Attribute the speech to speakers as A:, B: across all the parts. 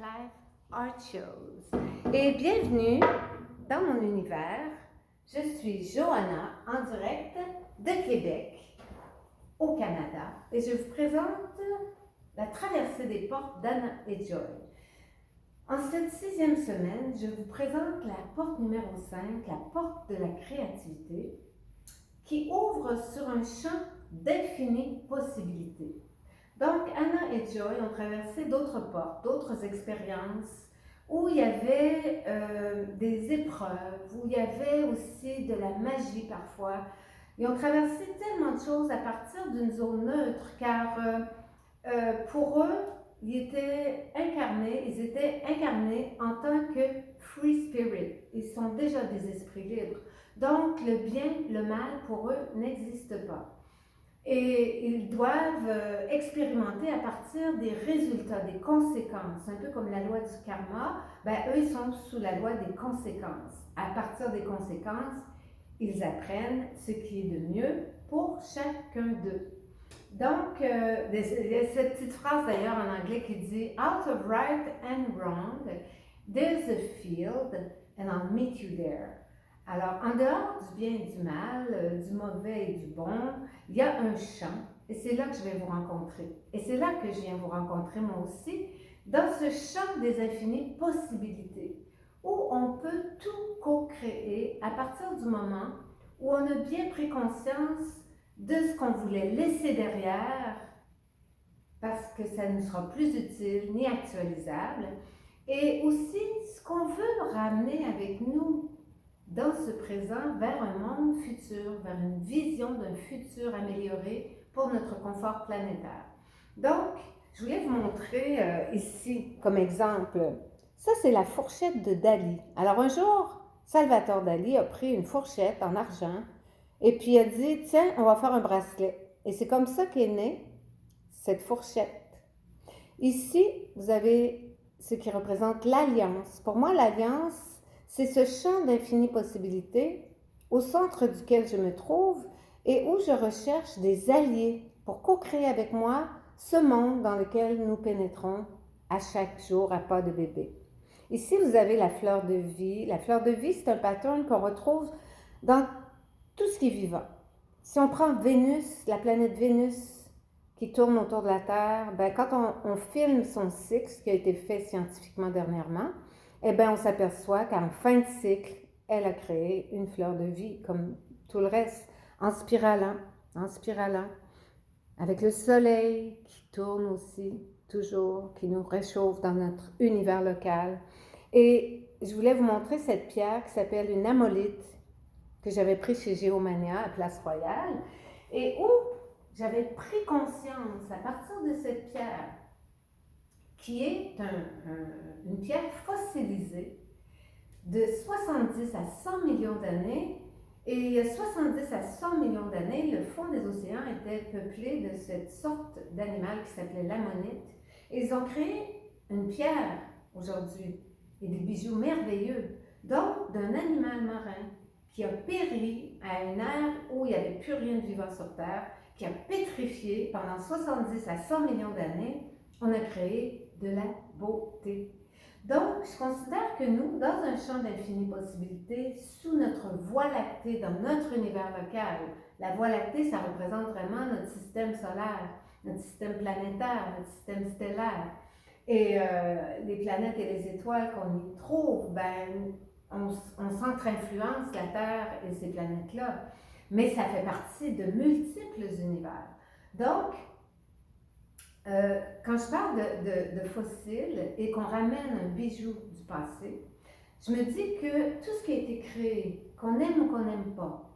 A: Life Art Shows et bienvenue dans mon univers. Je suis Johanna en direct de Québec au Canada et je vous présente la traversée des portes d'Anna et Joy. En cette 6e semaine, je vous présente la porte numéro 5, la porte de la créativité, qui ouvre sur un champ d'infinies possibilités. Donc, Anna et Joy ont traversé d'autres portes, d'autres expériences, où il y avait des épreuves, où il y avait aussi de la magie parfois. Ils ont traversé tellement de choses à partir d'une zone neutre, car pour eux, ils étaient incarnés en tant que free spirit. Ils sont déjà des esprits libres. Donc, le bien, le mal, pour eux, n'existe pas. Et ils doivent expérimenter à partir des résultats, des conséquences. Un peu comme la loi du karma, eux, ils sont sous la loi des conséquences. À partir des conséquences, ils apprennent ce qui est de mieux pour chacun d'eux. Donc, il y a cette petite phrase d'ailleurs en anglais qui dit « Out of right and wrong, there's a field and I'll meet you there ». Alors, en dehors du bien et du mal, du mauvais et du bon, il y a un champ et c'est là que je vais vous rencontrer. Et c'est là que je viens vous rencontrer moi aussi, dans ce champ des infinies possibilités, où on peut tout co-créer à partir du moment où on a bien pris conscience de ce qu'on voulait laisser derrière parce que ça ne sera plus utile ni actualisable, et aussi ce qu'on veut ramener avec nous dans ce présent vers un monde futur, vers une vision d'un futur amélioré pour notre confort planétaire. Donc, je voulais vous montrer ici comme exemple, ça c'est la fourchette de Dali. Alors un jour, Salvatore Dali a pris une fourchette en argent et puis il a dit, tiens, on va faire un bracelet. Et c'est comme ça qu'est née cette fourchette. Ici, vous avez ce qui représente l'alliance. Pour moi, l'alliance, c'est ce champ d'infinies possibilités au centre duquel je me trouve et où je recherche des alliés pour co-créer avec moi ce monde dans lequel nous pénétrons à chaque jour à pas de bébé. Ici, vous avez la fleur de vie. La fleur de vie, c'est un pattern qu'on retrouve dans tout ce qui est vivant. Si on prend Vénus, la planète Vénus qui tourne autour de la Terre, quand on filme son cycle, ce qui a été fait scientifiquement dernièrement, on s'aperçoit qu'en fin de cycle, elle a créé une fleur de vie comme tout le reste, en spiralant, avec le soleil qui tourne aussi, toujours, qui nous réchauffe dans notre univers local. Et je voulais vous montrer cette pierre qui s'appelle une amolite, que j'avais pris chez Géomania à Place Royale, et où j'avais pris conscience à partir de cette pierre, qui est une pierre fossilisée de 70 à 100 millions d'années, et il y a 70 à 100 millions d'années, le fond des océans était peuplé de cette sorte d'animal qui s'appelait l'ammonite, et ils ont créé une pierre aujourd'hui, et des bijoux merveilleux, donc d'un animal marin qui a péri à une ère où il n'y avait plus rien de vivant sur Terre, qui a pétrifié pendant 70 à 100 millions d'années. On a créé de la beauté. Donc, je considère que nous, dans un champ d'infinies possibilités, sous notre voie lactée, dans notre univers local, la voie lactée, ça représente vraiment notre système solaire, notre système planétaire, notre système stellaire. Et les planètes et les étoiles qu'on y trouve, on s'entre-influence la Terre et ces planètes-là. Mais ça fait partie de multiples univers. Donc, quand je parle de fossiles et qu'on ramène un bijou du passé, je me dis que tout ce qui a été créé, qu'on aime ou qu'on n'aime pas,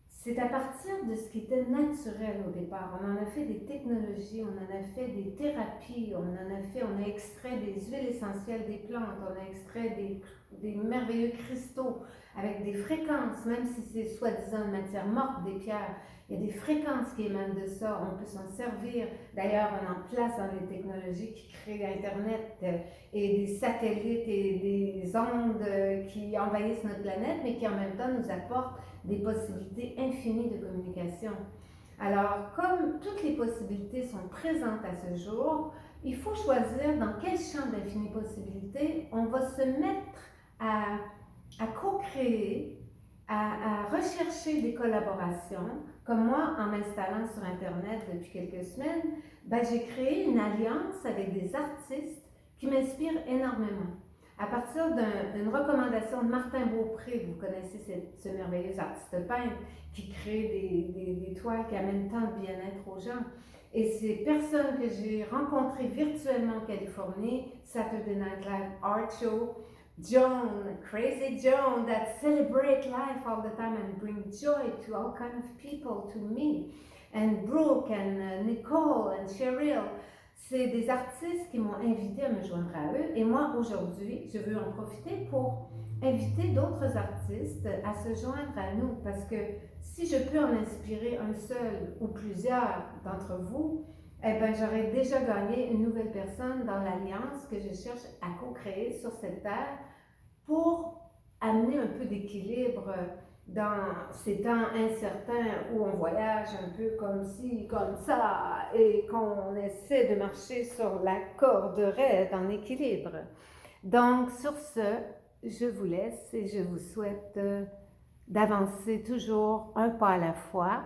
A: c'est à partir de ce qui était naturel au départ. On en a fait des technologies, on en a fait des thérapies, on a extrait des huiles essentielles des plantes, on a extrait des merveilleux cristaux avec des fréquences, même si c'est soi-disant une matière morte, des pierres, il y a des fréquences qui émanent de ça, on peut s'en servir. D'ailleurs, on en place dans les technologies qui créent Internet et des satellites et des ondes qui envahissent notre planète, mais qui en même temps nous apportent des possibilités infinies de communication. Alors, comme toutes les possibilités sont présentes à ce jour, il faut choisir dans quel champ d'infinies possibilités on va se mettre à co-créer, à rechercher des collaborations. Comme moi, en m'installant sur Internet depuis quelques semaines, ben, j'ai créé une alliance avec des artistes qui m'inspirent énormément. À partir d'une recommandation de Martin Beaupré, vous connaissez ce merveilleux artiste peintre qui crée des toiles qui amènent tant de bien-être aux gens. Et ces personnes que j'ai rencontrées virtuellement en Californie, Saturday Night Live Art Show, Joan, Crazy Joan, that celebrate life all the time and bring joy to all kinds of people, to me, and Brooke, and Nicole, and Cheryl. C'est des artistes qui m'ont invité à me joindre à eux. Et moi, aujourd'hui, je veux en profiter pour inviter d'autres artistes à se joindre à nous. Parce que si je peux en inspirer un seul ou plusieurs d'entre vous, eh bien, j'aurais déjà gagné une nouvelle personne dans l'alliance que je cherche à co-créer sur cette terre pour amener un peu d'équilibre dans ces temps incertains où on voyage un peu comme ci, comme ça, et qu'on essaie de marcher sur la corde raide en équilibre. Donc, sur ce, je vous laisse et je vous souhaite d'avancer toujours un pas à la fois,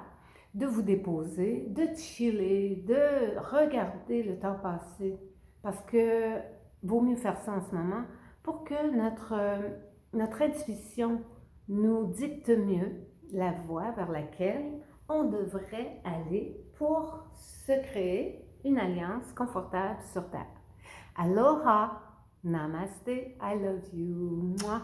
A: de vous déposer, de chiller, de regarder le temps passer, parce que vaut mieux faire ça en ce moment pour que notre intuition nous dicte mieux la voie vers laquelle on devrait aller pour se créer une alliance confortable sur Terre. Aloha, namaste, I love you. Mwah.